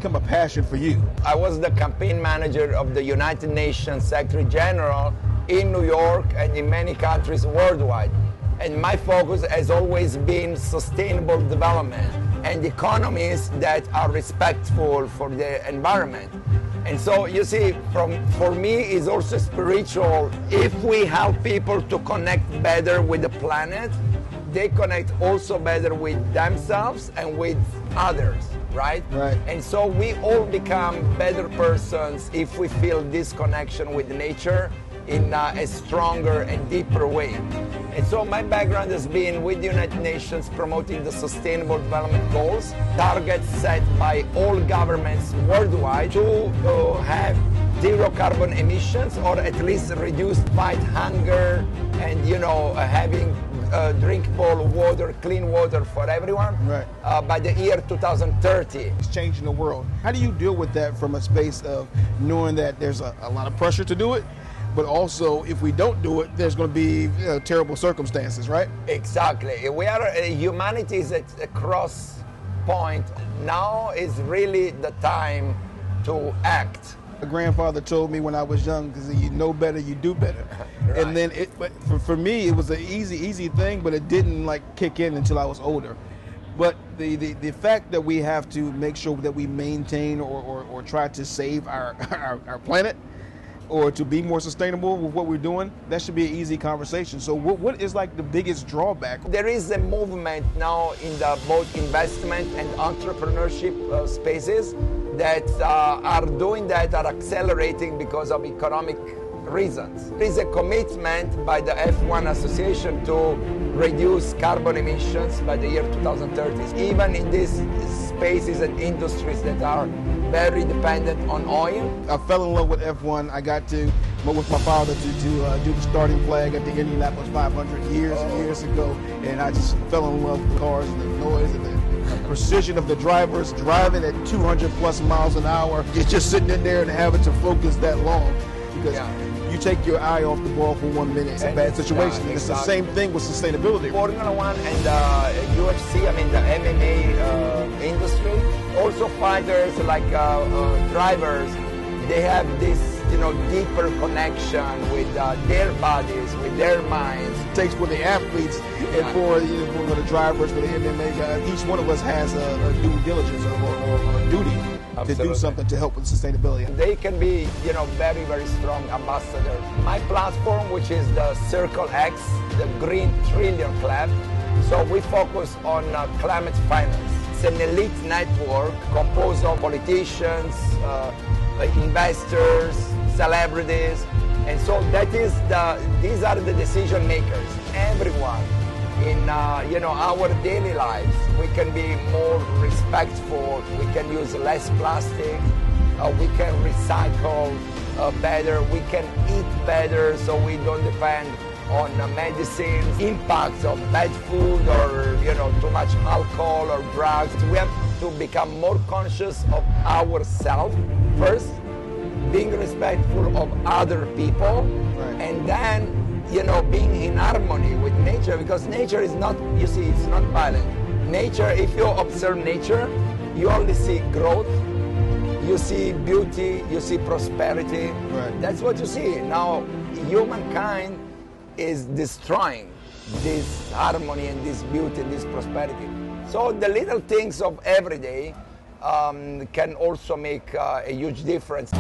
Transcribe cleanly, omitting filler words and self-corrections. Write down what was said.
become a passion for you? I was the campaign manager of the United Nations Secretary General in New York and in many countries worldwide. And my focus has always been sustainable development and economies that are respectful for the environment. And so you see, for me, it's also spiritual. If we help people to connect better with the planet, they connect also better with themselves and with others, right? Right. And so we all become better persons if we feel this connection with nature in a stronger and deeper way. And so my background has been with the United Nations promoting the Sustainable Development Goals, targets set by all governments worldwide to have zero carbon emissions, or at least reduce, fight hunger, and having drinkable water, clean water for everyone, right, by the year 2030. It's changing the world. How do you deal with that from a space of knowing that there's a lot of pressure to do it, but also if we don't do it, there's going to be terrible circumstances, right? Exactly. Humanity is at a cross point. Now is really the time to act. My grandfather told me when I was young, because you know better, you do better. Right. And then but for me, it was an easy thing, but it didn't kick in until I was older. But the fact that we have to make sure that we maintain or try to save our planet, or to be more sustainable with what we're doing, that should be an easy conversation. So what is the biggest drawback? There is a movement now in the both investment and entrepreneurship spaces that are doing that, are accelerating because of economic reasons. There is a commitment by the F1 Association to reduce carbon emissions by the year 2030, even in these spaces and industries that are very dependent on oil. I fell in love with F1. I got to go with my father to do the starting flag at the Indianapolis 500 years ago, and I just fell in love with cars and the noise and the precision of the drivers driving at 200 plus miles an hour. You're just sitting in there and having to focus that long, because you take your eye off the ball for 1 minute, it's a bad situation. It's the same thing with sustainability. Formula One and UFC, the MMA industry, also fighters like drivers, they have this deeper connection with their bodies, with their minds. It takes for the athletes and for the drivers, for the MMA guys. Each one of us has a due diligence or a duty. Absolutely. To do something to help with sustainability. They can be, very, very strong ambassadors. My platform, which is the Circle X, the Green Trillion Club, so we focus on climate finance. It's an elite network composed of politicians, investors, celebrities, and so these are the decision makers. Everyone in our daily lives, we can be more respectful, we can use less plastic, we can recycle better, we can eat better so we don't depend on medicines, impacts of bad food or too much alcohol or drugs. We have to become more conscious of ourselves first, being respectful of other people, right, and then being in harmony with nature, because nature is not, it's not violent. Nature, if you observe nature, you only see growth, you see beauty, you see prosperity. Right. That's what you see. Now, humankind is destroying this harmony and this beauty and this prosperity. So the little things of every day can also make a huge difference.